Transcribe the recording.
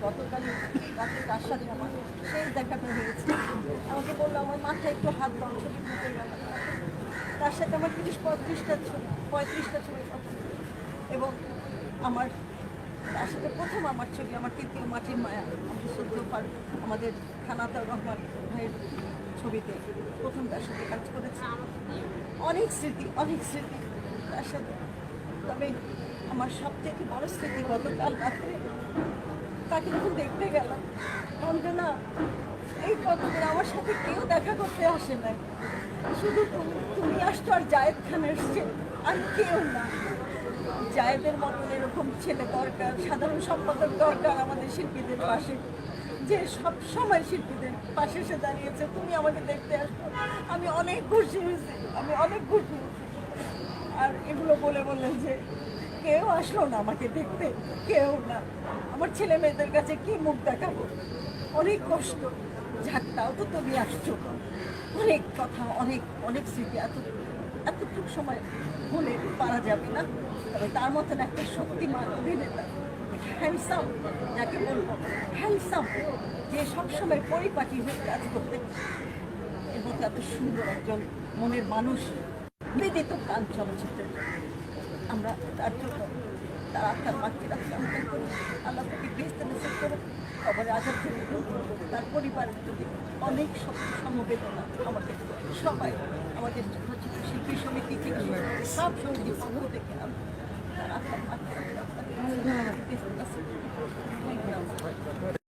গতকাল রাতে তার সাথে আমার শেষ দেখাটা হয়েছে। আমাকে বললো আমার মাথায় একটু হাত দাও, ছবি তুলতে গেল। তার সাথে আমার 35টা ছবি এবং আমার তার সাথে প্রথম আমার ছবি, আমার তৃতীয় মাটির মায়া, আমাদের সদ্য আমাদের খানাতার রহমান ভাইয়ের ছবিতে প্রথম তার সাথে কাজ করেছি। অনেক স্মৃতি তার সাথে। তবে আমার সবথেকে বড় স্মৃতি গতকাল রাত্রে তাকে যখন দেখতে গেলাম, অঞ্জনা এই কতদিন আমার সাথে কেউ দেখা করতে আসে না, শুধু তুমি আসছো আর জায়েদ খান এসছে, আর কেউ না। জায়েদের মতন এরকম ছেলে দরকার, সাধারণ সম্পাদক দরকার আমাদের শিল্পীদের পাশে, যে সব সময় শিল্পীদের পাশে এসে দাঁড়িয়েছে। তুমি আমাকে দেখতে আসছো, আমি অনেক খুশি হয়েছি। আর এগুলো বললেন যে কেউ আসলো না আমাকে দেখতে, কেউ না। আমার ছেলে মেয়েদের কাছে কি মুখ দেখাবো, অনেক কষ্ট। ঝাঁকটাও তো তুমি আসছো, অনেক কথা, অনেক স্মৃতি, এতটুকু সময় বলে পারা যাবে না। তবে তার মতন একটা শক্তিমান অভিনেতা, হ্যান্ডসাম যাকে বলবো, হ্যান্ডসাম, যে সবসময় পরিপাটি হয়ে কাজ করতে, এবং এত সুন্দর একজন মনের মানুষ, বিদিত প্রাণ চলচ্চিত্রের। আমরা তার জন্য তার আত্মার মাকে রাখতে করি, আল্লাহ তাকে বেঁচতে নিষেধ করে খবরে আজাদ থেকে তার পরিবারের প্রতি অনেক সমবেদনা। আমাদের সবাই, আমাদের চলচ্চিত্র শিল্পী সমিতি থেকে সব সমিতির পক্ষ থেকে তার আত্মার মাকে